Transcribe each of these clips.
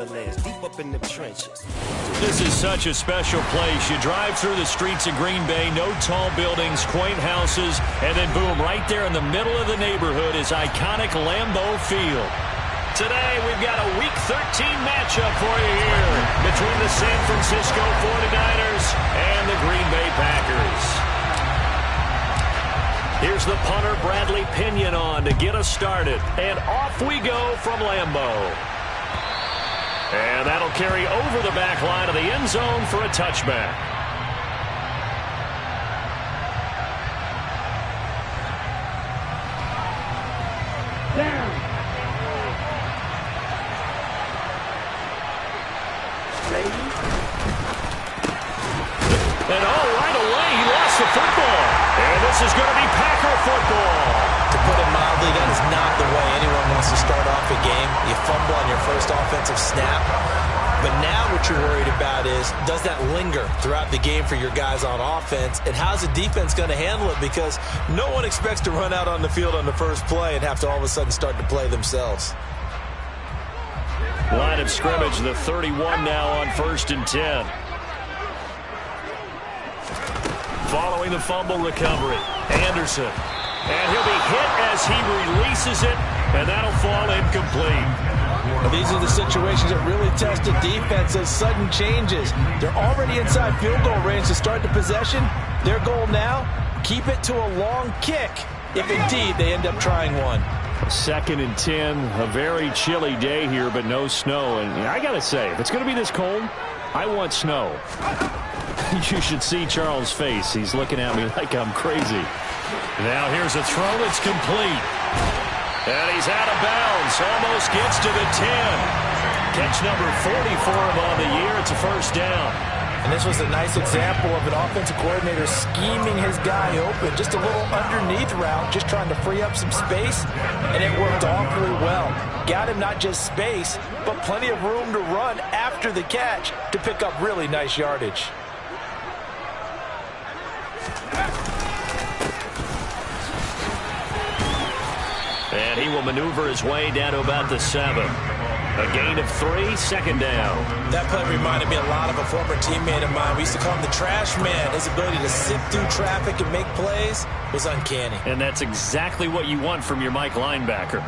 Deep up in the trenches. This is such a special place. You drive through the streets of Green Bay, no tall buildings, quaint houses, and then boom, right there in the middle of the neighborhood is iconic Lambeau Field. Today, we've got a Week 13 matchup for you here between the San Francisco 49ers and the Green Bay Packers. Here's the punter, Bradley Pinion, on to get us started. And off we go from Lambeau. And that'll carry over the back line of the end zone for a touchback. Down. And right away, he lost the football. And this is going to be Packer football. To put it mildly, that is not the way anyone wants to start off a game. You fumble on your first offensive snap. But now what you're worried about is, does that linger throughout the game for your guys on offense? And how's the defense going to handle it? Because no one expects to run out on the field on the first play and have to all of a sudden start to play themselves. Line of scrimmage, the 31 now on 1st and 10. Following the fumble recovery, Anderson. And he'll be hit as he releases it, and that'll fall incomplete. These are the situations that really test a defense, those sudden changes. They're already inside field goal range to start the possession. Their goal now, keep it to a long kick, if indeed they end up trying one. 2nd and 10, a very chilly day here, but no snow. And I got to say, if it's going to be this cold, I want snow. You should see Charles' face. He's looking at me like I'm crazy. Now here's a throw that's complete. And he's out of bounds. Almost gets to the 10. Catch number 40 for him on the year. It's a first down. And this was a nice example of an offensive coordinator scheming his guy open. Just a little underneath route, just trying to free up some space. And it worked awfully well. Got him not just space, but plenty of room to run after the catch to pick up really nice yardage. And he will maneuver his way down to about the 7. A gain of 3, 2nd down. That play reminded me a lot of a former teammate of mine. We used to call him the trash man. His ability to sift through traffic and make plays was uncanny. And that's exactly what you want from your Mike linebacker.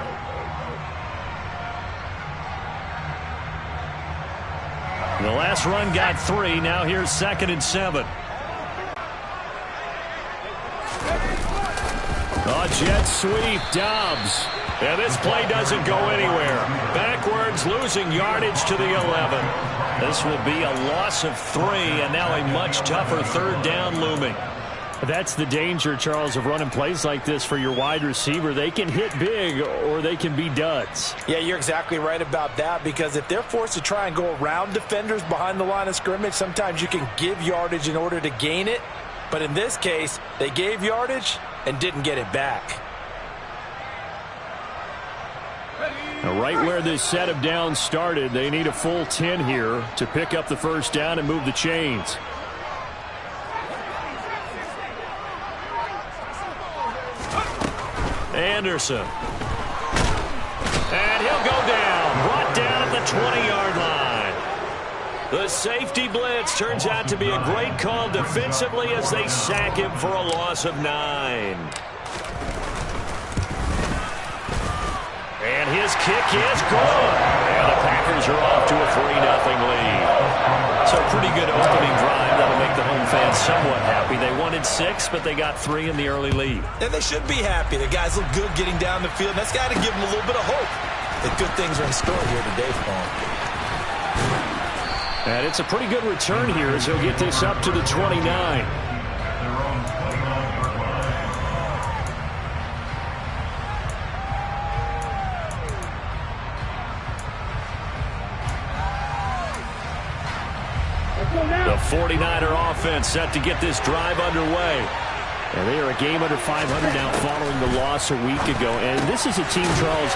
The last run got 3. Now here's 2nd and 7. A jet sweep, Dobbs. And this play doesn't go anywhere. Backwards, losing yardage to the 11. This will be a loss of 3, and now a much tougher 3rd down looming. That's the danger, Charles, of running plays like this for your wide receiver. They can hit big, or they can be duds. Yeah, you're exactly right about that, because if they're forced to try and go around defenders behind the line of scrimmage, sometimes you can give yardage in order to gain it. But in this case, they gave yardage and didn't get it back. Now, right where this set of downs started, they need a full 10 here to pick up the first down and move the chains. Anderson. And he'll go down. Brought down at the 20-yard line. The safety blitz turns out to be a great call defensively as they sack him for a loss of 9. And his kick is good. And the Packers are off to a 3-0 lead. So pretty good opening drive. That'll make the home fans somewhat happy. They wanted 6, but they got 3 in the early lead. And they should be happy. The guys look good getting down the field. That's got to give them a little bit of hope that good things are in store here today for them. And it's a pretty good return here as he'll get this up to the 29. The 49er offense set to get this drive underway. And they are a game under 500 now following the loss a week ago. And this is a team, Charles,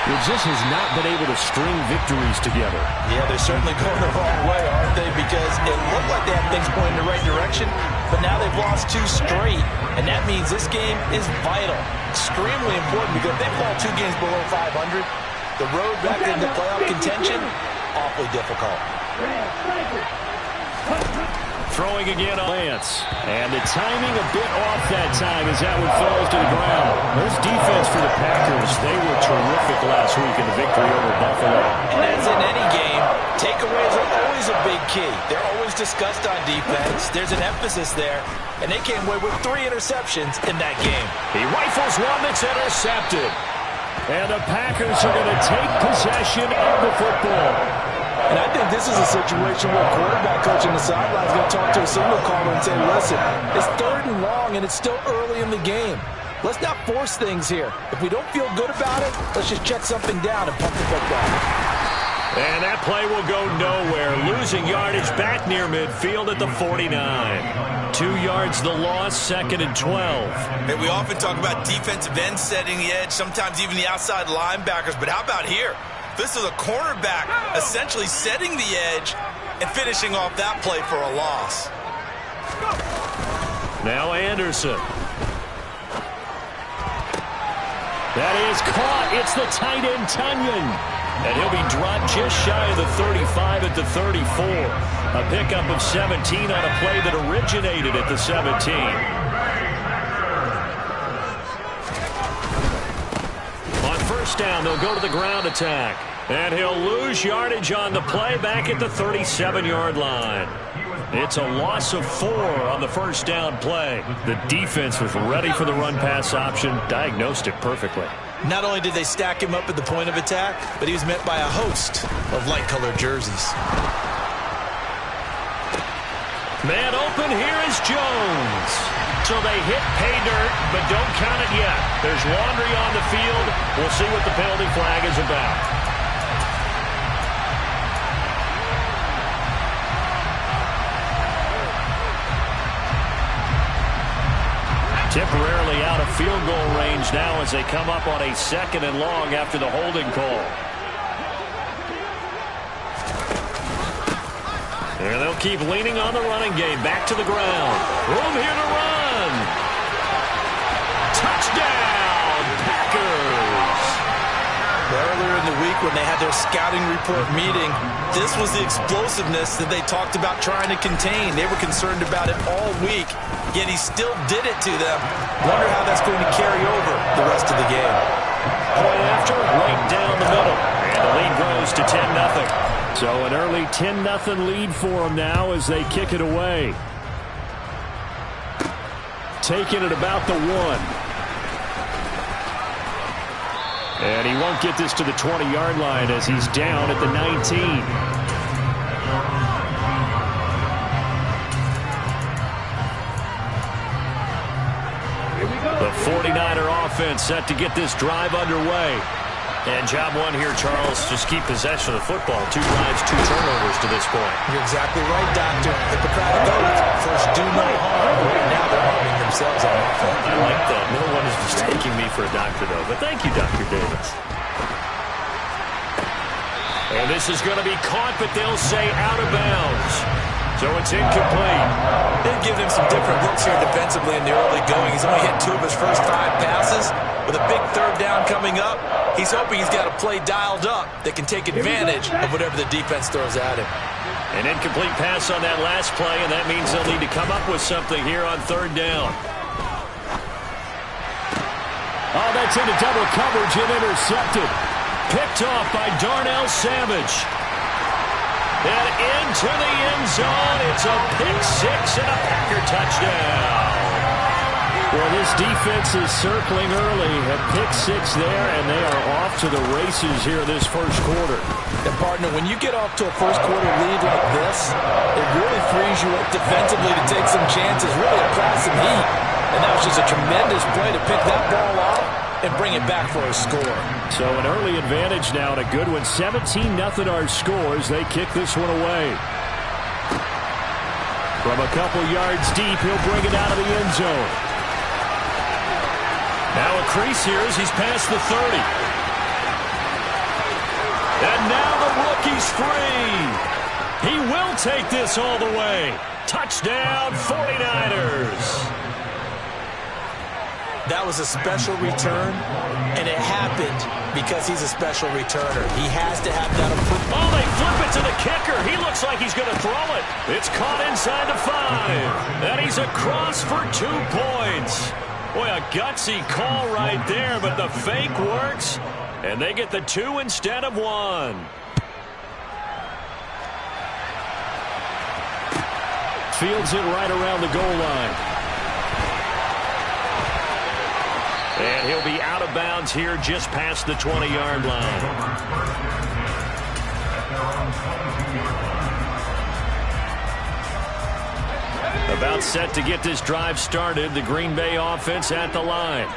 that just has not been able to string victories together. Yeah, they're certainly going the wrong way, aren't they? Because it looked like they had things going in the right direction, but now they've lost 2 straight. And that means this game is vital, extremely important, because if they fall 2 games below 500, the road back into playoff contention awfully difficult. Throwing again on Lance. And the timing a bit off that time as that one falls to the ground. There's defense for the Packers. They were terrific last week in the victory over Buffalo. And as in any game, takeaways are always a big key. They're always discussed on defense. There's an emphasis there. And they came away with 3 interceptions in that game. He rifles one that's intercepted. And the Packers are going to take possession of the football. And I think this is a situation where a quarterback coach on the sideline is going to talk to a signal caller and say, listen, it's 3rd and long and it's still early in the game. Let's not force things here. If we don't feel good about it, let's just check something down and pump the football. And that play will go nowhere. Losing yardage back near midfield at the 49. 2 yards the loss, 2nd and 12. And we often talk about defensive ends setting the edge, sometimes even the outside linebackers. But how about here? This is a cornerback essentially setting the edge and finishing off that play for a loss. Now Anderson. That is caught. It's the tight end, Tunyon. And he'll be dropped just shy of the 35 at the 34. A pickup of 17 on a play that originated at the 17. On first down, they'll go to the ground attack. And he'll lose yardage on the play back at the 37-yard line. It's a loss of 4 on the first down play. The defense was ready for the run-pass option, diagnosed it perfectly. Not only did they stack him up at the point of attack, but he was met by a host of light-colored jerseys. Man open, here is Jones. So they hit pay dirt, but don't count it yet. There's laundry on the field. We'll see what the penalty flag is about. Temporarily out of field goal range now as they come up on a 2nd and long after the holding call. And they'll keep leaning on the running game. Back to the ground. Room here to run. Touchdown, Packers. Earlier in the week when they had their scouting report meeting, this was the explosiveness that they talked about trying to contain. They were concerned about it all week, yet he still did it to them. Wonder how that's going to carry over the rest of the game. Point after, right down the middle. And the lead grows to 10-0. So an early 10-0 lead for them now as they kick it away. Taking it about the 1. And he won't get this to the 20-yard line as he's down at the 19. The 49er offense set to get this drive underway. And job one here, Charles, just keep possession of the football. 2 drives, 2 turnovers to this point. You're exactly right, Doctor. Hippocratic oath. First, do no harm. Now they're harming themselves on offense. I like that. No one is mistaking me for a doctor, though. But thank you, Dr. Davis. And this is going to be caught, but they'll say out of bounds. So it's incomplete. They've given him some different looks here defensively in the early going. He's only hit 2 of his first 5 passes. With a big 3rd down coming up, he's hoping he's got a play dialed up that can take advantage of whatever the defense throws at him. An incomplete pass on that last play, and that means they'll need to come up with something here on 3rd down. Oh, that's into double coverage and intercepted. Picked off by Darnell Savage. And into the end zone. It's a pick 6 and a Packer touchdown. Well, this defense is circling early. A pick 6 there, and they are off to the races here this first quarter. And, partner, when you get off to a first-quarter lead like this, it really frees you up defensively to take some chances, really apply some heat. And that was just a tremendous play to pick that ball off and bring it back for a score. So an early advantage now and a good one. 17-0 our scores. They kick this one away. From a couple yards deep, he'll bring it out of the end zone. Now a crease here as he's past the 30. And now the rookie's free. He will take this all the way. Touchdown, 49ers. That was a special return, and it happened because he's a special returner. He has to have that approval. Oh, they flip it to the kicker. He looks like he's going to throw it. It's caught inside the 5. And he's across for 2 points. Boy, a gutsy call right there, but the fake works, and they get the 2 instead of 1. Fields it right around the goal line. And he'll be out of bounds here just past the 20-yard line. About set to get this drive started, the Green Bay offense at the line.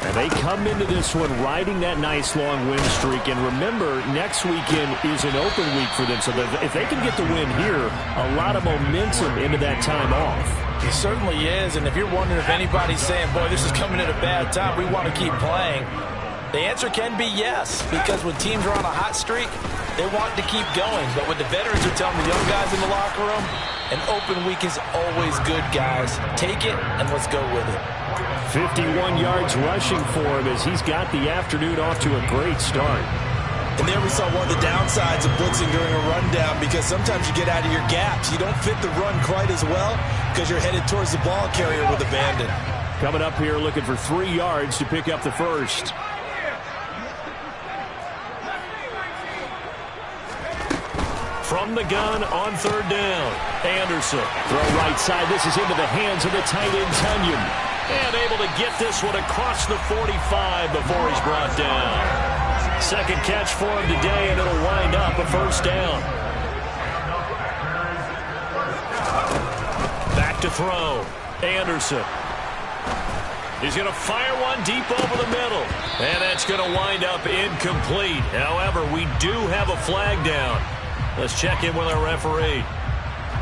And they come into this one riding that nice long win streak. And remember, next weekend is an open week for them. So if they can get the win here, a lot of momentum into that time off. He certainly is, and if you're wondering if anybody's saying, boy, this is coming at a bad time, we want to keep playing, the answer can be yes, because when teams are on a hot streak, they want to keep going. But what the veterans are telling the young guys in the locker room, an open week is always good, guys. Take it, and let's go with it. 51 yards rushing for him as he's got the afternoon off to a great start. And there we saw one of the downsides of blitzing during a rundown, because sometimes you get out of your gaps. You don't fit the run quite as well because you're headed towards the ball carrier with abandon. Coming up here looking for 3 yards to pick up the first. From the gun on 3rd down. Anderson. Throw right side. This is into the hands of the tight end, Tunyon. And able to get this one across the 45 before he's brought down. Second catch for him today, and it'll wind up a first down. Back to throw. Anderson. He's going to fire one deep over the middle. And that's going to wind up incomplete. However, we do have a flag down. Let's check in with our referee.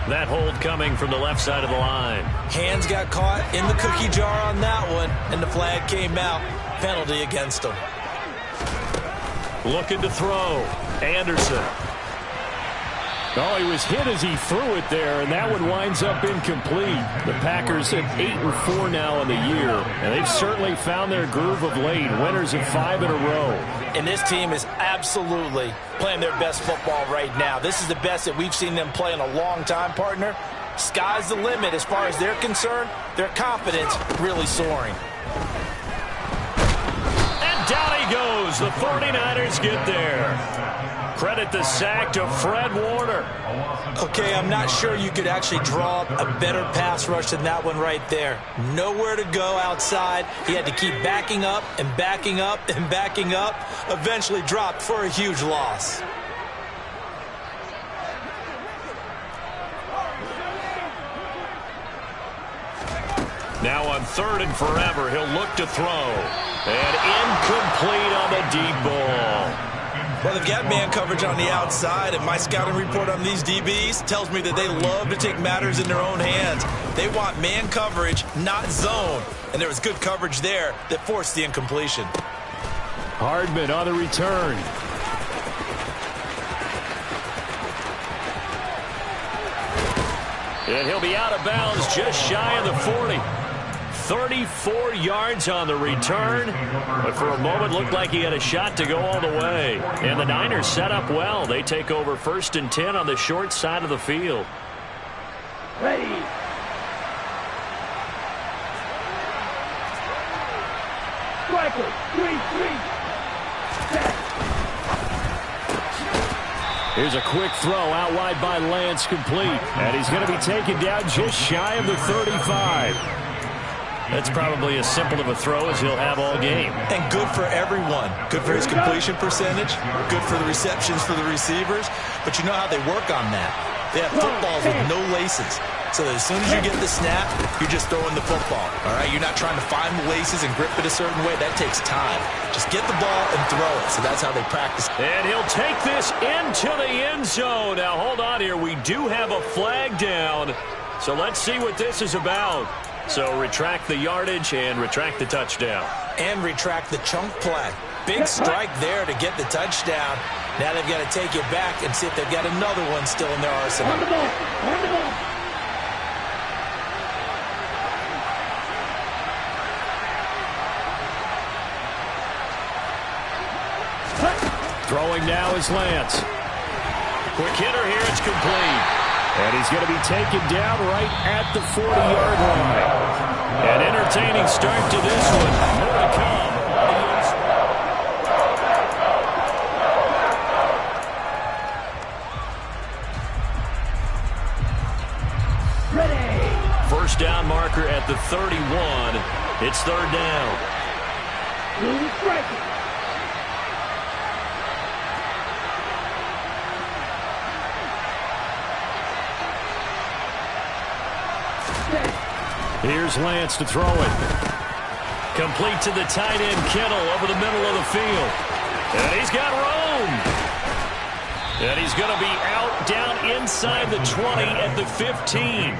That hold coming from the left side of the line. Hands got caught in the cookie jar on that one, and the flag came out. Penalty against him. Looking to throw. Anderson. Oh, he was hit as he threw it there, and that one winds up incomplete. The Packers at 8-4 now in the year, and they've certainly found their groove of late. Winners of 5 in a row. And this team is absolutely playing their best football right now. This is the best that we've seen them play in a long time, partner. Sky's the limit as far as they're concerned. Their confidence really soaring. Down he goes. The 49ers get there. Credit the sack to Fred Warner. Okay, I'm not sure you could actually draw up a better pass rush than that one right there. Nowhere to go outside. He had to keep backing up and backing up and backing up. Eventually dropped for a huge loss. Now on 3rd and forever, he'll look to throw. And incomplete on the deep ball. Well, they've got man coverage on the outside, and my scouting report on these DBs tells me that they love to take matters in their own hands. They want man coverage, not zone. And there was good coverage there that forced the incompletion. Hardman on the return. And he'll be out of bounds just shy of the 40. 34 yards on the return, but for a moment looked like he had a shot to go all the way. And the Niners set up well. They take over 1st and 10 on the short side of the field. Ready. Striker, 3-3. Here's a quick throw out wide by Lance, complete. And he's going to be taken down just shy of the 35. That's probably as simple of a throw as he'll have all game. And good for everyone. Good for his completion percentage. Good for the receptions for the receivers. But you know how they work on that. They have footballs with no laces. So that as soon as you get the snap, you're just throwing the football. All right? You're not trying to find the laces and grip it a certain way. That takes time. Just get the ball and throw it. So that's how they practice. And he'll take this into the end zone. Now, hold on here. We do have a flag down. So let's see what this is about. So retract the yardage and retract the touchdown. And retract the chunk play. Big strike there to get the touchdown. Now they've got to take it back and see if they've got another one still in their arsenal. On the ball. On the ball. Throwing now is Lance. Quick hitter here. It's complete. And he's going to be taken down right at the 40-yard line. An entertaining start to this one. More to come. First down marker at the 31. It's third down. Here's Lance to throw it. Complete to the tight end, Kittle, over the middle of the field. And he's got room. And he's going to be out down inside the 20 at the 15.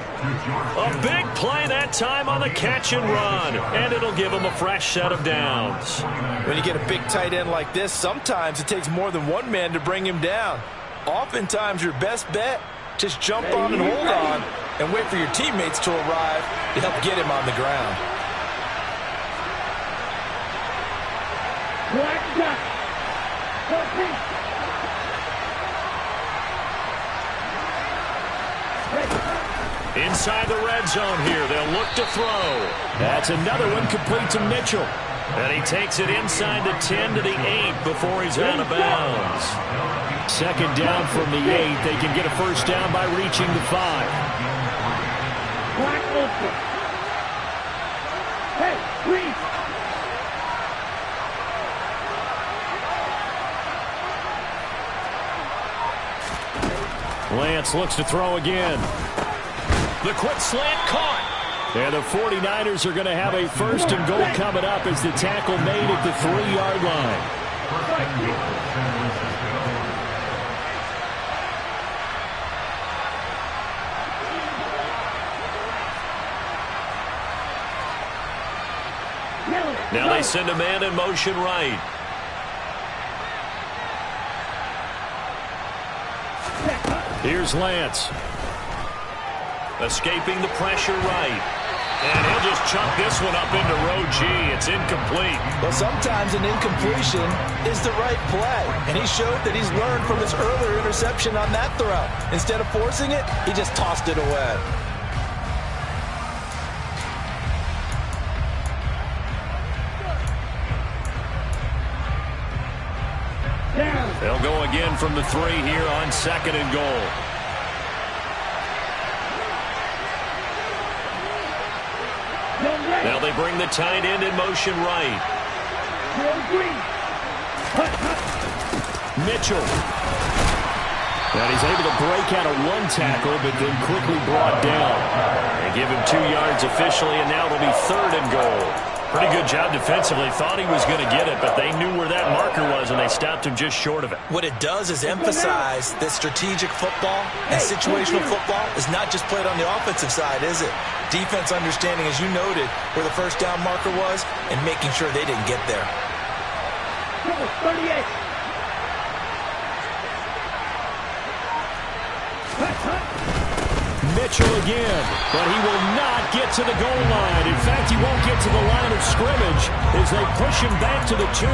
A big play that time on the catch and run. And it'll give him a fresh set of downs. When you get a big tight end like this, sometimes it takes more than one man to bring him down. Oftentimes your best bet, just jump on and hold on and wait for your teammates to arrive to help get him on the ground. Inside the red zone here, they'll look to throw. That's another one complete to Mitchell. And he takes it inside the 10 to the 8 before he's out of bounds. Second down from the 8. They can get a first down by reaching the 5. Hey, please. Lance looks to throw again. The quick slant caught. And the 49ers are going to have a first and goal coming up as the tackle made at the 3-yard line. Now they send a man in motion right. Here's Lance. Escaping the pressure right. And he'll just chuck this one up into row G. It's incomplete. Well, sometimes an incompletion is the right play. And he showed that he's learned from his earlier interception on that throw. Instead of forcing it, he just tossed it away. They'll go again from the 3 here on second and goal. Now they bring the tight end in motion right. Mitchell. And he's able to break out of one tackle, but then quickly brought down. They give him 2 yards officially, and now it'll be third and goal. Pretty good job defensively. Thought he was going to get it, but they knew where that marker was, and they stopped him just short of it. What it does is emphasize that strategic football and situational football is not just played on the offensive side, is it? Defense understanding, as you noted, where the first down marker was and making sure they didn't get there. 38. Mitchell again, but he will not get to the goal line. In fact, he won't get to the line of scrimmage as they push him back to the 2.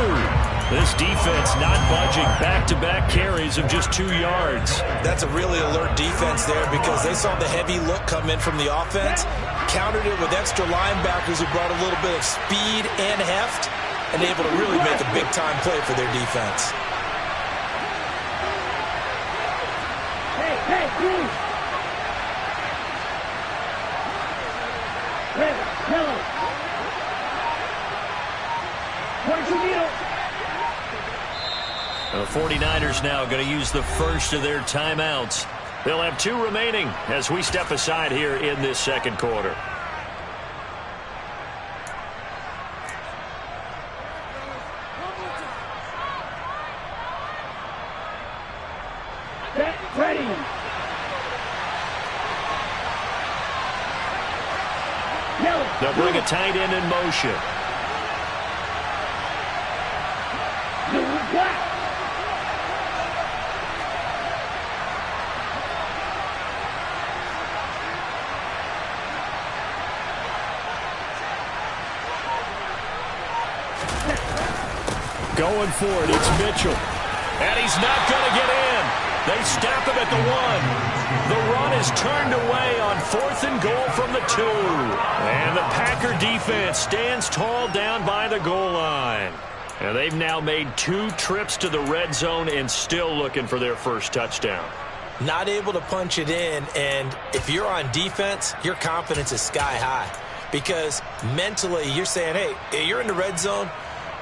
This defense not budging. Back-to-back carries of just 2 yards. That's a really alert defense there because they saw the heavy look come in from the offense, countered it with extra linebackers who brought a little bit of speed and heft, and able to really make a big-time play for their defense. Hey, please. Hello. Where'd you need him? The 49ers now going to use the first of their timeouts. They'll have 2 remaining as we step aside here in this second quarter. Get ready. They'll bring a tight end in motion. Going for it, it's Mitchell. And he's not going to get in. They stop him at the 1. The run is turned away on 4th and goal from the 2. And the Packer defense stands tall down by the goal line. And they've now made 2 trips to the red zone and still looking for their first touchdown. Not able to punch it in, and if you're on defense, your confidence is sky high. Because mentally, you're saying, hey, you're in the red zone.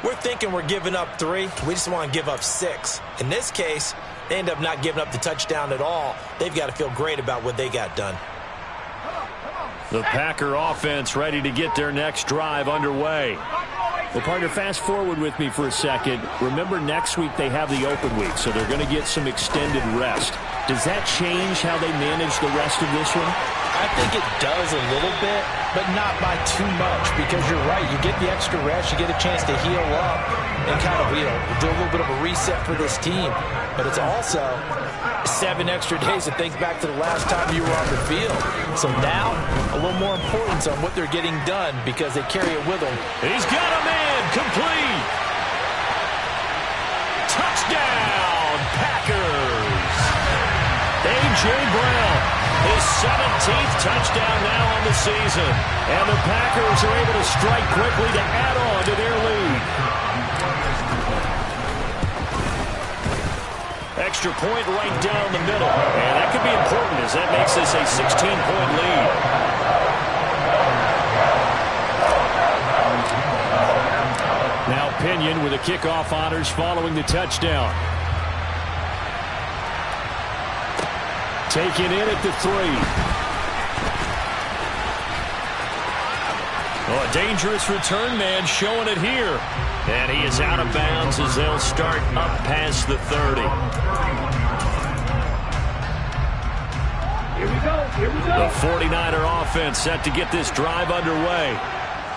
We're thinking we're giving up 3. We just want to give up 6. In this case, they end up not giving up the touchdown at all. They've got to feel great about what they got done. The Packer offense ready to get their next drive underway. Well, partner, fast forward with me for a second. Remember, next week they have the open week, so they're going to get some extended rest. Does that change how they manage the rest of this one? I think it does a little bit, but not by too much, because you're right. You get the extra rest. You get a chance to heal up and kind of, do a little bit of a reset for this team. But it's also 7 extra days to think back to the last time you were on the field. So now, a little more importance on what they're getting done because they carry it with them. He's got a man complete. Touchdown, Packers. A.J. Brown, his 17th touchdown now on the season. And the Packers are able to strike quickly to add on to their lead. Extra point right down the middle. And that could be important as that makes this a 16-point lead. Now Pinion with the kickoff honors following the touchdown. Taken in at the 3. Oh, a dangerous return man showing it here. And he is out of bounds as they'll start up past the 30. Here we go. The 49er offense set to get this drive underway.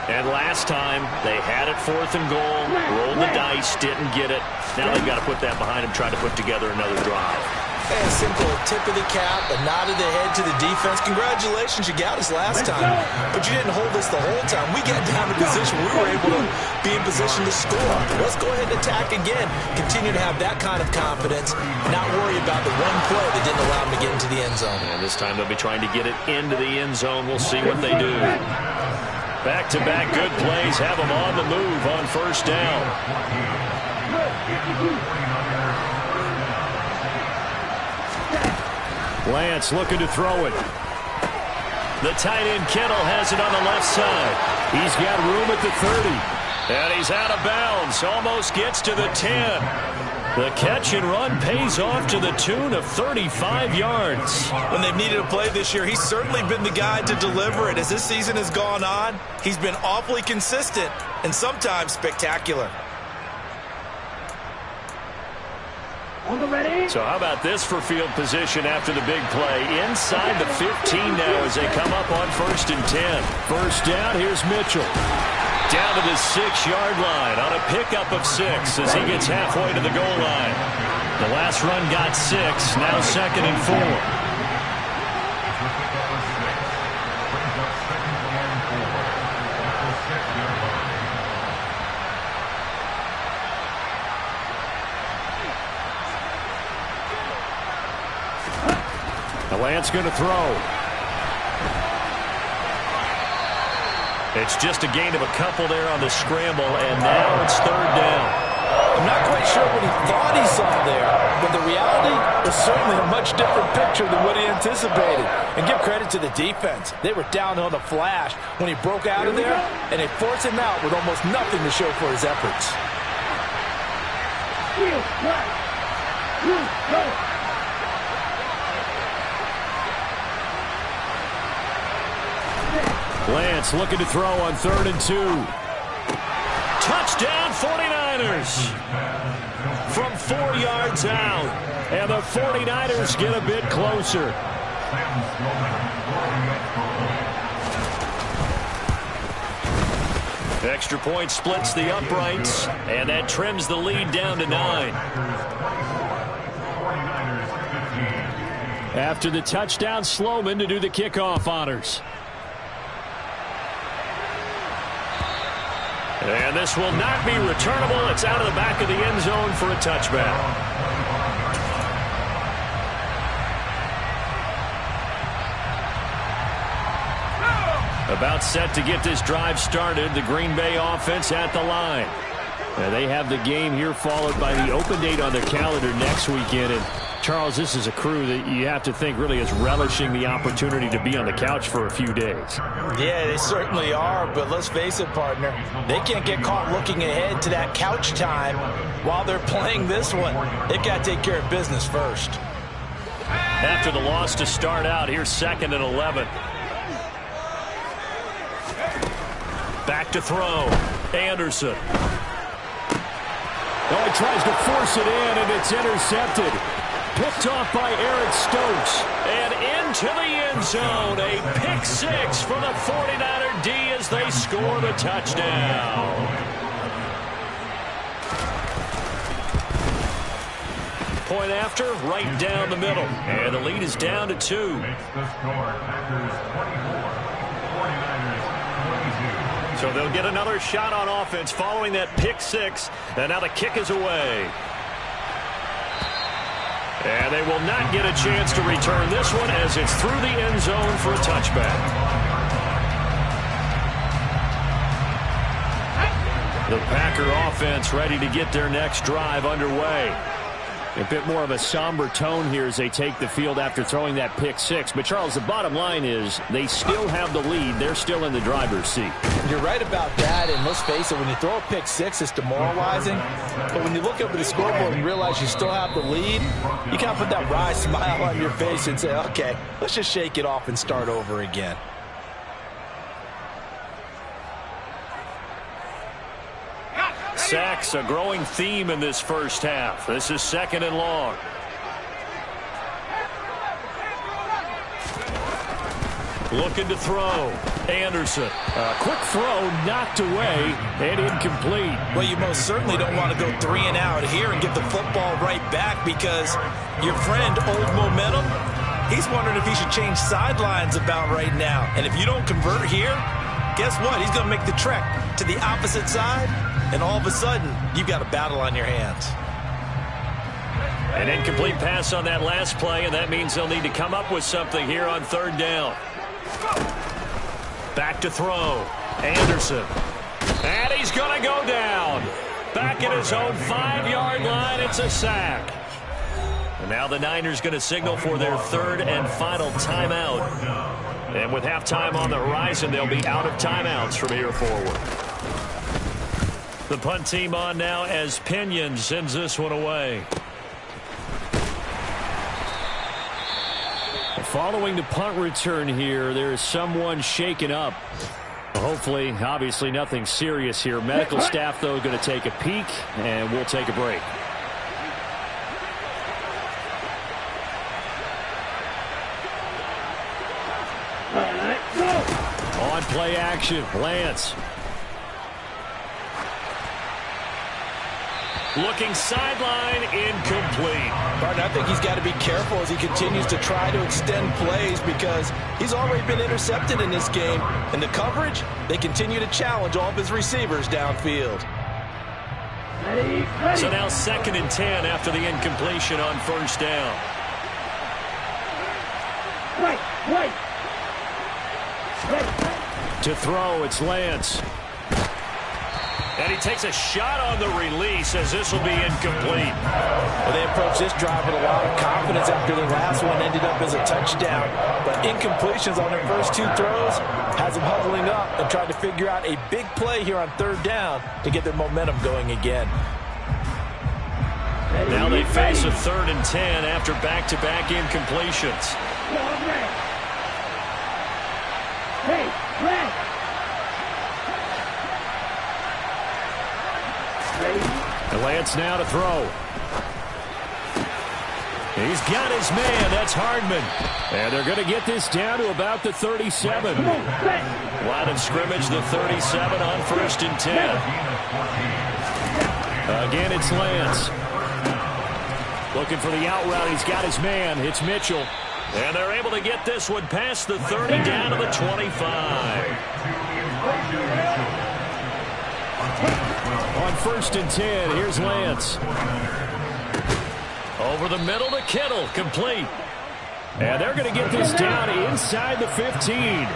And last time, they had it 4th and goal, rolled the dice, didn't get it. Now they've got to put that behind them, try to put together another drive. A simple tip of the cap, a nod of the head to the defense. Congratulations, you got us last time. But you didn't hold us the whole time. We got down to position. We were able to be in position to score. Let's go ahead and attack again. Continue to have that kind of confidence. Not worry about the one play that didn't allow them to get into the end zone. And this time they'll be trying to get it into the end zone. We'll see what they do. Back-to-back good plays have them on the move on first down. Lance looking to throw it. The tight end Kittle has it on the left side. He's got room at the 30. And he's out of bounds. Almost gets to the 10. The catch and run pays off to the tune of 35 yards. When they've needed a play this year, he's certainly been the guy to deliver it. As this season has gone on, he's been awfully consistent and sometimes spectacular. On the ready. So how about this for field position after the big play? Inside the 15 now as they come up on 1st and 10. First down, here's Mitchell. Down to the 6-yard line on a pickup of 6 as he gets halfway to the goal line. The last run got 6, now 2nd and 4. Lance going to throw. It's just a gain of a couple there on the scramble, and now it's 3rd down. I'm not quite sure what he thought he saw there, but the reality was certainly a much different picture than what he anticipated. And give credit to the defense. They were down on the flash when he broke out of there, and they forced him out with almost nothing to show for his efforts. Go. Lance looking to throw on 3rd and 2. Touchdown 49ers from 4 yards out. And the 49ers get a bit closer. Extra point splits the uprights, and that trims the lead down to 9. After the touchdown, Sloman to do the kickoff honors. And this will not be returnable. It's out of the back of the end zone for a touchback. About set to get this drive started. The Green Bay offense at the line. They have the game here followed by the open date on their calendar next weekend. And Charles, this is a crew that you have to think really is relishing the opportunity to be on the couch for a few days. Yeah, they certainly are, but let's face it, partner. They can't get caught looking ahead to that couch time while they're playing this one. They've got to take care of business first. After the loss to start out, here's 2nd and 11. Back to throw. Anderson. Oh, he tries to force it in, and it's intercepted. Picked off by Eric Stokes. And into the end zone. A pick 6 for the 49er D as they score the touchdown. Point after, right down the middle. And the lead is down to 2. So they'll get another shot on offense following that pick 6. And now the kick is away. And they will not get a chance to return this one as it's through the end zone for a touchback. The Packer offense ready to get their next drive underway. A bit more of a somber tone here as they take the field after throwing that pick 6. But, Charles, the bottom line is they still have the lead. They're still in the driver's seat. You're right about that, and let's face it, when you throw a pick 6, it's demoralizing. But when you look up at the scoreboard and realize you still have the lead, you kind of put that wry smile on your face and say, okay, let's just shake it off and start over again. Sacks, a growing theme in this first half. This is 2nd and long. Looking to throw. Anderson. A quick throw knocked away and incomplete. Well, you most certainly don't want to go 3 and out here and get the football right back because your friend, Old Momentum, he's wondering if he should change sidelines about right now. And if you don't convert here, guess what? He's going to make the trek to the opposite side. And all of a sudden, you've got a battle on your hands. An incomplete pass on that last play, and that means they'll need to come up with something here on 3rd down. Back to throw. Anderson. And he's going to go down. Back at his own 5-yard line, it's a sack. And now the Niners going to signal for their 3rd and final timeout. And with halftime on the horizon, they'll be out of timeouts from here forward. The punt team on now as Pinion sends this one away. Following the punt return here, there is someone shaken up. Hopefully, obviously nothing serious here. Medical staff, though, going to take a peek, and we'll take a break. On play action, Lance. Looking sideline, incomplete. Barton, I think he's got to be careful as he continues to try to extend plays because he's already been intercepted in this game. And the coverage, they continue to challenge all of his receivers downfield. Ready. So now 2nd and 10 after the incompletion on 1st down. Right. To throw, it's Lance. And he takes a shot on the release as this will be incomplete. Well, they approached this drive with a lot of confidence after the last one ended up as a touchdown. But incompletions on their first 2 throws has them huddling up and trying to figure out a big play here on 3rd down to get their momentum going again. Now they face a 3rd and 10 after back-to-back incompletions. And Lance now to throw. He's got his man. That's Hardman. And they're going to get this down to about the 37. Line of scrimmage, the 37 on 1st and 10. Again, it's Lance. Looking for the out route. He's got his man. It's Mitchell. And they're able to get this one past the 30 down to the 25. On 1st and 10, here's Lance. Over the middle to Kittle, complete. And they're going to get this down inside the 15.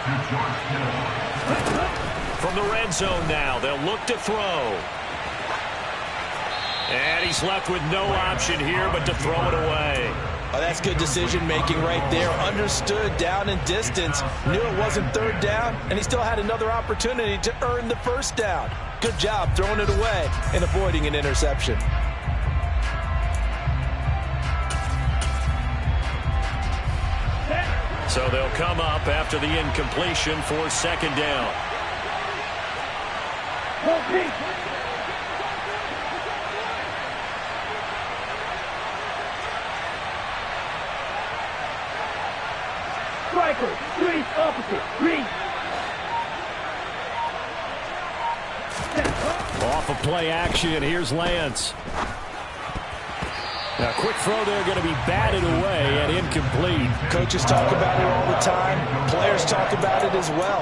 From the red zone now, they'll look to throw. And he's left with no option here but to throw it away. Oh, that's good decision-making right there. Understood down and distance. Knew it wasn't third down, and he still had another opportunity to earn the first down. Good job throwing it away and avoiding an interception. So they'll come up after the incompletion for second down. Striker, Reese, opposite, Reese. Off of play action, here's Lance. Now, quick throw there, going to be batted away and incomplete. Coaches talk about it all the time. Players talk about it as well.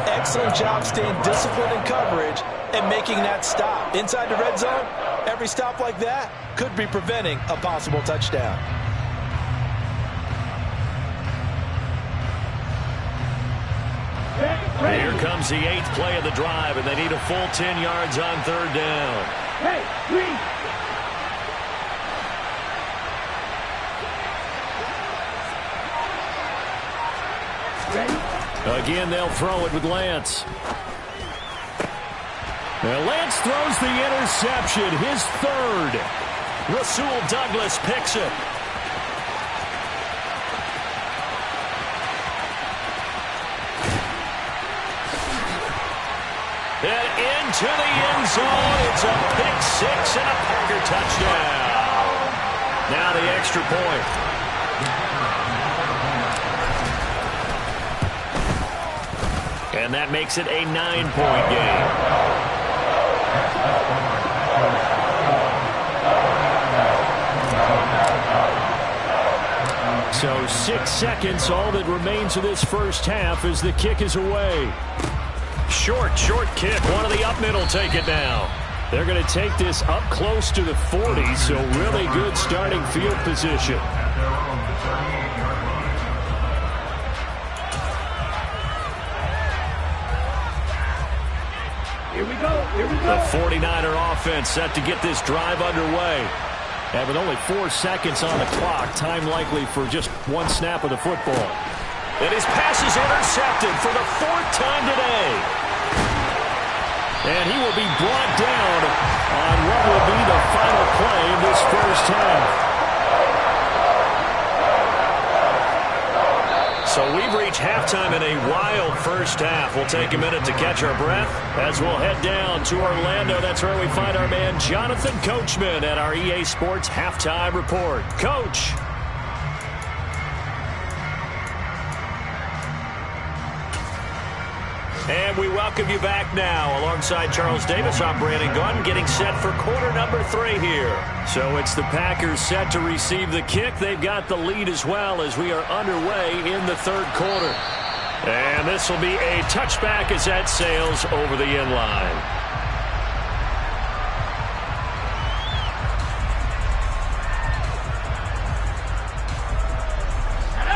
Excellent job staying disciplined in coverage and making that stop. Inside the red zone, every stop like that could be preventing a possible touchdown. Here comes the 8th play of the drive, and they need a full 10 yards on third down. Hey, Reese. Again, they'll throw it with Lance. Now, Lance throws the interception, his third. Rasul Douglas picks it. And into the end zone. It's a pick six and a Packer touchdown. Now the extra point. And that makes it a 9-point game. So 6 seconds, all that remains of this first half as the kick is away. Short kick. One of the up middle take it now. They're going to take this up close to the 40, so really good starting field position. Here we go. The 49er offense set to get this drive underway. And with only 4 seconds on the clock, time likely for just one snap of the football. And his pass is intercepted for the 4th time today. And he will be brought down on what will be the final play in this first half. So we've reached halftime in a wild first half. We'll take a minute to catch our breath as we'll head down to Orlando. That's where we find our man Jonathan Coachman at our EA Sports Halftime Report. Coach. And we welcome you back now. Alongside Charles Davis, I'm Brandon Gunn, getting set for quarter number 3 here. So it's the Packers set to receive the kick. They've got the lead as well as we are underway in the third quarter. And this will be a touchback as that sails over the end line.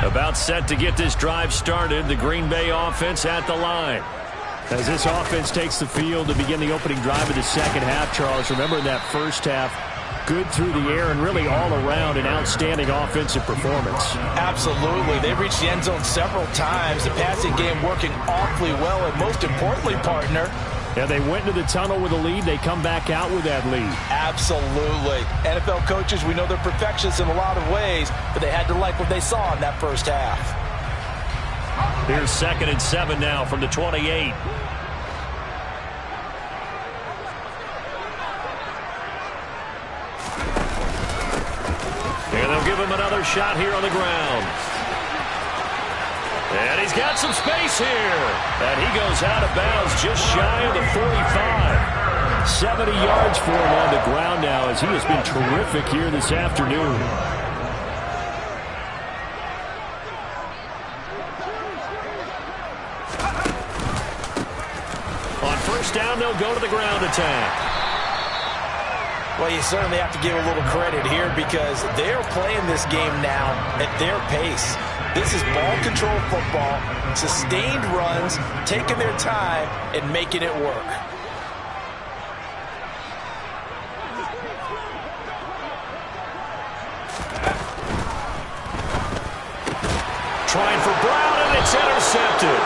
About set to get this drive started, the Green Bay offense at the line. As this offense takes the field to begin the opening drive of the second half, Charles, remember in that first half, good through the air and really all around an outstanding offensive performance. Absolutely. They reached the end zone several times. The passing game working awfully well, and most importantly, partner, yeah, they went into the tunnel with a lead. They come back out with that lead. Absolutely. NFL coaches, we know they're perfectionists in a lot of ways, but they had to like what they saw in that first half. Here's 2nd and 7 now from the 28. And they'll give him another shot here on the ground. And he's got some space here. And he goes out of bounds just shy of the 45. 70 yards for him on the ground now as he has been terrific here this afternoon. On first down, they'll go to the ground attack. Well, you certainly have to give a little credit here because they're playing this game now at their pace. This is ball control football, sustained runs, taking their time and making it work. Trying for Brown, and it's intercepted.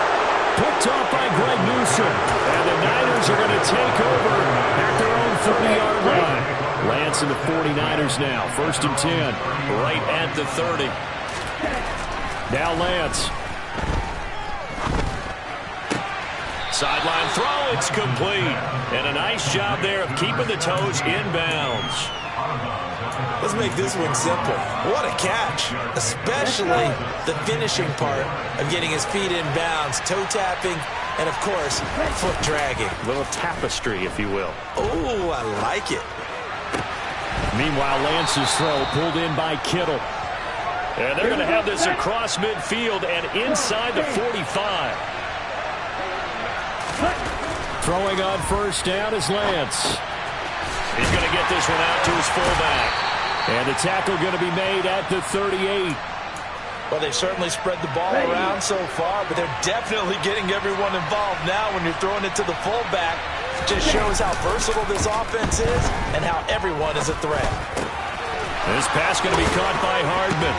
Picked off by Greg Newsome. And the Niners are going to take over at their own 30-yard line. Lance and the 49ers now. 1st and 10. Right at the 30. Now Lance. Sideline throw. It's complete. And a nice job there of keeping the toes inbounds. Let's make this one simple. What a catch, especially the finishing part of getting his feet in bounds, toe tapping, and of course, foot dragging. A little tapestry, if you will. Oh, I like it. Meanwhile, Lance's throw pulled in by Kittle. And they're going to have this across midfield and inside the 45. Throwing on 1st down is Lance. He's going to get this one out to his fullback. And the tackle going to be made at the 38. Well, they've certainly spread the ball around so far, but they're definitely getting everyone involved now when you're throwing it to the fullback. Just shows how versatile this offense is and how everyone is a threat. This pass going to be caught by Hardman.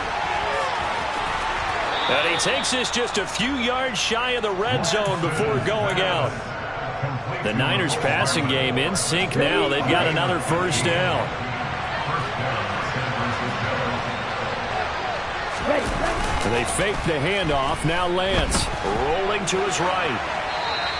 And he takes this just a few yards shy of the red zone before going out. The Niners passing game in sync now. They've got another 1st down. They fake the handoff. Now Lance rolling to his right.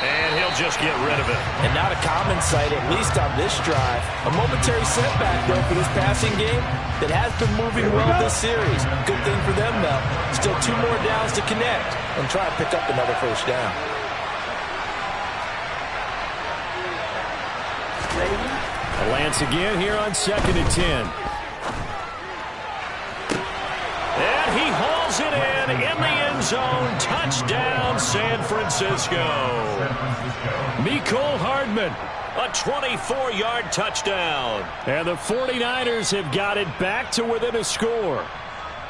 And he'll just get rid of it. And not a common sight, at least on this drive. A momentary setback, though, for this passing game that has been moving well this series. Good thing for them, though. Still 2 more downs to connect and try to pick up another 1st down. Lance again here on 2nd and 10. And he hauls it in the end zone. Touchdown, San Francisco. Mecole Hardman, a 24-yard touchdown. And the 49ers have got it back to within a score.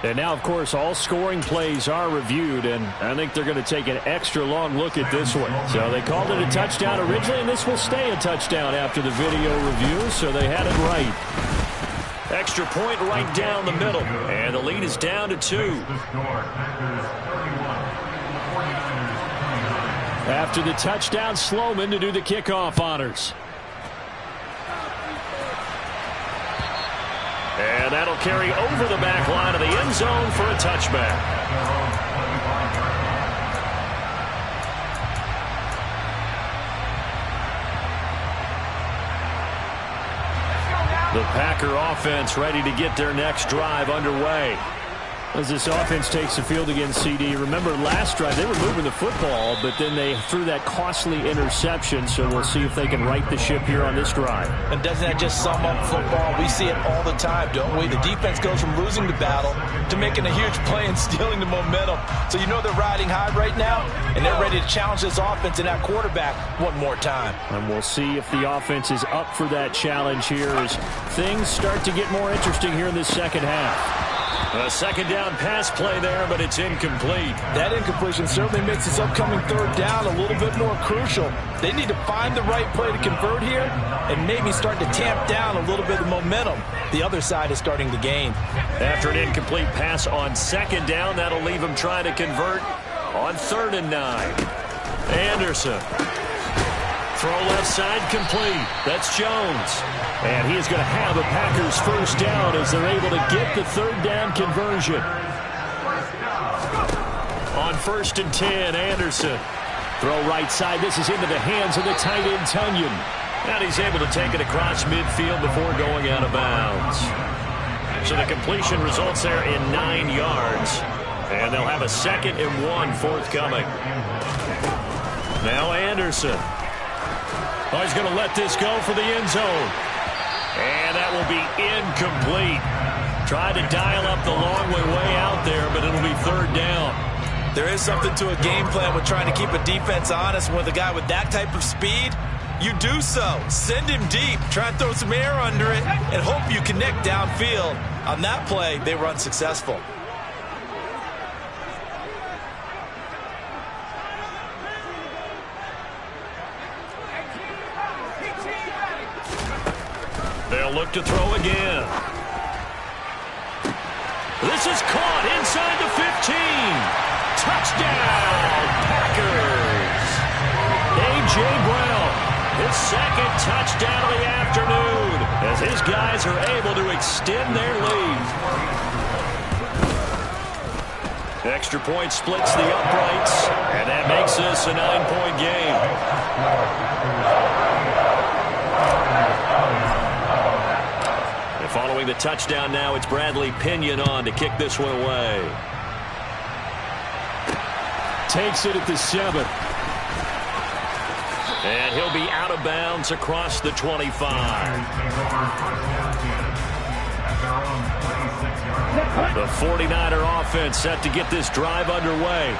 And now, of course, all scoring plays are reviewed, and I think they're going to take an extra long look at this one. So they called it a touchdown originally, and this will stay a touchdown after the video review, so they had it right. Extra point right down the middle, and the lead is down to 2. After the touchdown, Sloman to do the kickoff honors. And that'll carry over the back line of the end zone for a touchback. The Packer offense ready to get their next drive underway. As this offense takes the field against CD, remember last drive they were moving the football, but then they threw that costly interception, so we'll see if they can right the ship here on this drive. And doesn't that just sum up football? We see it all the time, don't we? The defense goes from losing the battle to making a huge play and stealing the momentum. So you know they're riding high right now, and they're ready to challenge this offense and that quarterback one more time. And we'll see if the offense is up for that challenge here as things start to get more interesting here in this second half. A 2nd down pass play there, but it's incomplete. That incompletion certainly makes this upcoming 3rd down a little bit more crucial. They need to find the right play to convert here and maybe start to tamp down a little bit of momentum. The other side is starting to gain. After an incomplete pass on 2nd down, that'll leave them trying to convert on 3rd and 9. Anderson. Throw left side complete. That's Jones. And he is going to have a Packers 1st down as they're able to get the 3rd down conversion. On 1st and 10, Anderson. Throw right side. This is into the hands of the tight end, Tunyon. And he's able to take it across midfield before going out of bounds. So the completion results there in 9 yards. And they'll have a 2nd and 1 forthcoming. Now Anderson. Oh, he's going to let this go for the end zone. And that will be incomplete. Tried to dial up the long way out there, but it'll be 3rd down. There is something to a game plan with trying to keep a defense honest with a guy with that type of speed. you do so. Send him deep. Try and throw some air under it and hope you connect downfield. On that play, they were unsuccessful. They'll look to throw again. This is caught inside the 15. Touchdown, Packers. A.J. Brown, his second touchdown of the afternoon, as his guys are able to extend their lead. Extra point splits the uprights, and that makes this a 9-point game. Following the touchdown now, it's Bradley Pinion on to kick this one away. Takes it at the 7. And he'll be out of bounds across the 25. The 49er offense set to get this drive underway.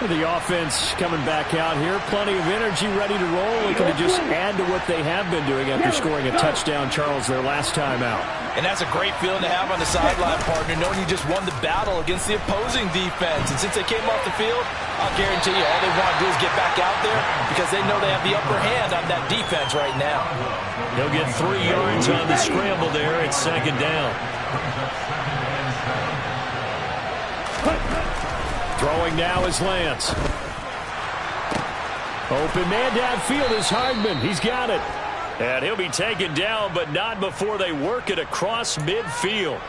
The offense coming back out here. Plenty of energy, ready to roll. Looking to just add to what they have been doing after scoring a touchdown, Charles, their last time out. And that's a great feeling to have on the sideline, partner, knowing you just won the battle against the opposing defense. And since they came off the field, I'll guarantee you all they want to do is get back out there because they know they have the upper hand on that defense right now. He'll get 3 yards on the scramble there. It's second down. Throwing now is Lance. Open man downfield is Hardman. He's got it. And he'll be taken down, but not before they work it across midfield.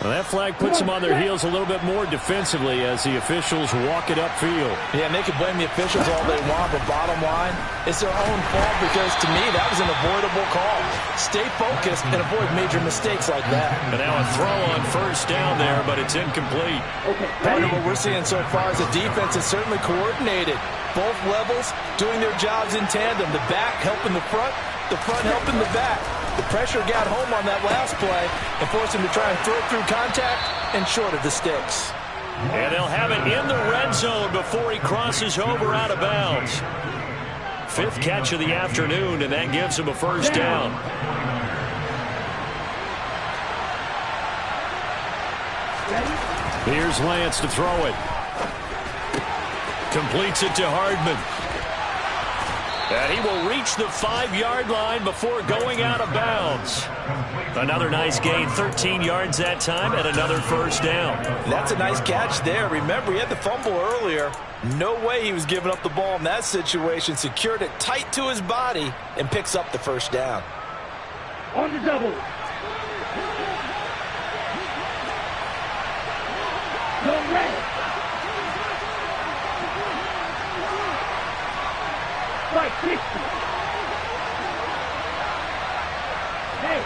Well, that flag puts them on their heels a little bit more defensively as the officials walk it upfield. Yeah, and they can blame the officials all they want, but bottom line, it's their own fault because, to me, that was an avoidable call. Stay focused and avoid major mistakes like that. And now a throw on first down there, but it's incomplete. Partner, what we're seeing so far is the defense is certainly coordinated. Both levels doing their jobs in tandem. The back helping the front helping the back. The pressure got home on that last play and forced him to try and throw it through contact and short of the sticks. And they'll have it in the red zone before he crosses over out of bounds. 5th catch of the afternoon, and that gives him a first down. Here's Lance to throw it. Completes it to Hardman. And he will reach the 5-yard line before going out of bounds. Another nice gain, 13 yards that time, and another first down. That's a nice catch there. Remember, he had the fumble earlier. No way he was giving up the ball in that situation. Secured it tight to his body and picks up the first down. On the double. Go red.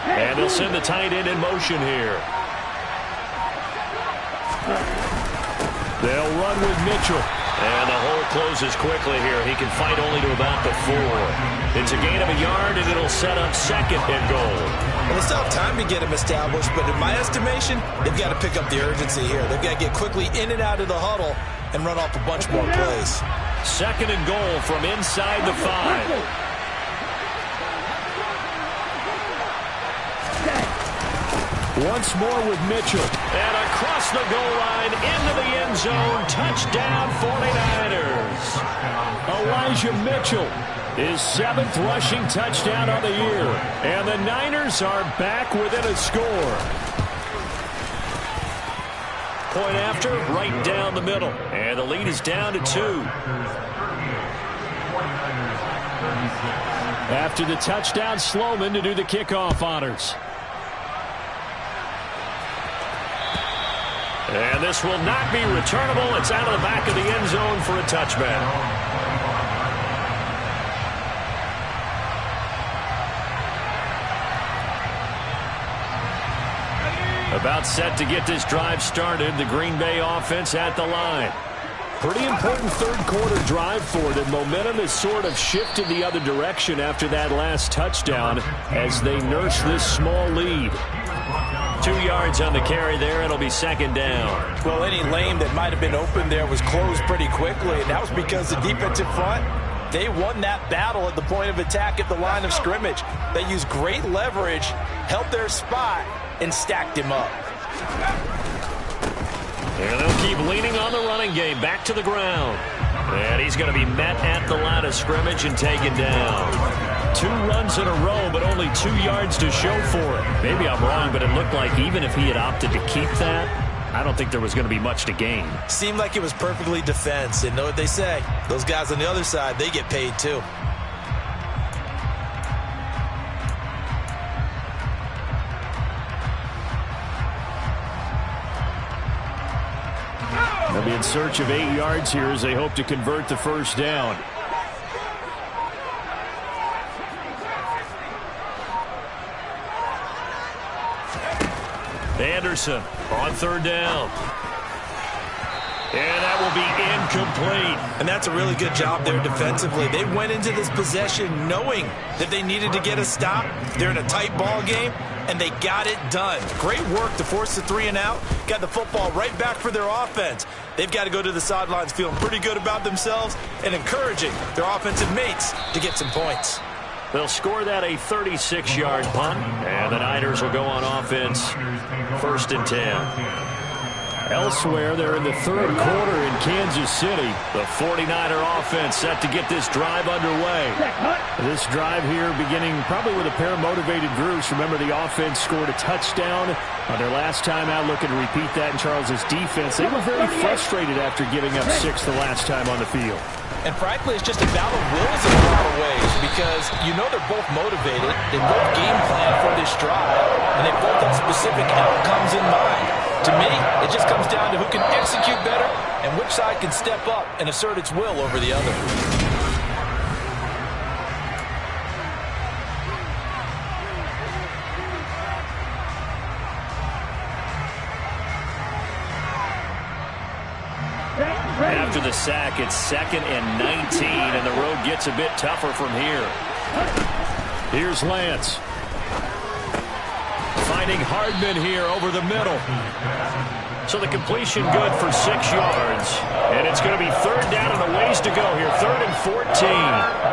And they'll send the tight end in motion here. They'll run with Mitchell. And the hole closes quickly here. He can fight only to about the 4. It's a gain of a yard, and it'll set up second and goal. Well, they still have time to get him established, but in my estimation, they've got to pick up the urgency here. They've got to get quickly in and out of the huddle and run off a bunch more plays. Second and goal from inside the 5. Once more with Mitchell. And across the goal line into the end zone. Touchdown 49ers. Elijah Mitchell, his 7th rushing touchdown of the year. And the Niners are back within a score. Point after, right down the middle. And the lead is down to 2. After the touchdown, Sloman to do the kickoff honors. And this will not be returnable. It's out of the back of the end zone for a touchback. About set to get this drive started. The Green Bay offense at the line. Pretty important third quarter drive for them. Momentum has sort of shifted the other direction after that last touchdown as they nurse this small lead. 2 yards on the carry there. It'll be second down. Well, any lane that might have been open there was closed pretty quickly, and that was because the defensive front They won that battle at the point of attack at the line of scrimmage. They used great leverage, held their spot, and stacked him up. And they'll keep leaning on the running game. Back to the ground. And he's going to be met at the line of scrimmage and taken down. 2 runs in a row, but only 2 yards to show for it. Maybe I'm wrong, but it looked like even if he had opted to keep that, I don't think there was going to be much to gain. Seemed like it was perfectly defense. And know what they say? Those guys on the other side, they get paid too. They'll be in search of 8 yards here as they hope to convert the first down. Anderson on 3rd down. And that will be incomplete. And that's a really good job there defensively. They went into this possession knowing that they needed to get a stop. They're in a tight ball game, and they got it done. Great work to force the 3 and out. Got the football right back for their offense. They've got to go to the sidelines feeling pretty good about themselves and encouraging their offensive mates to get some points. They'll score that a 36-yard punt, and the Niners will go on offense 1st and 10. Elsewhere, they're in the 3rd quarter in Kansas City. The 49er offense set to get this drive underway. This drive here beginning probably with a pair of motivated groups. Remember, the offense scored a touchdown on their last time out, looking to repeat that in Charles's defense. They were very frustrated after giving up 6 the last time on the field. And frankly, it's just a battle of wills in a lot of ways because you know they're both motivated. They both game plan for this drive, and they both have specific outcomes in mind. To me, it just comes down to who can execute better and which side can step up and assert its will over the other. After the sack, it's 2nd and 19, and the road gets a bit tougher from here. Here's Lance. Finding Hardman here over the middle. So the completion good for 6 yards. And it's going to be 3rd down and a ways to go here. 3rd and 14.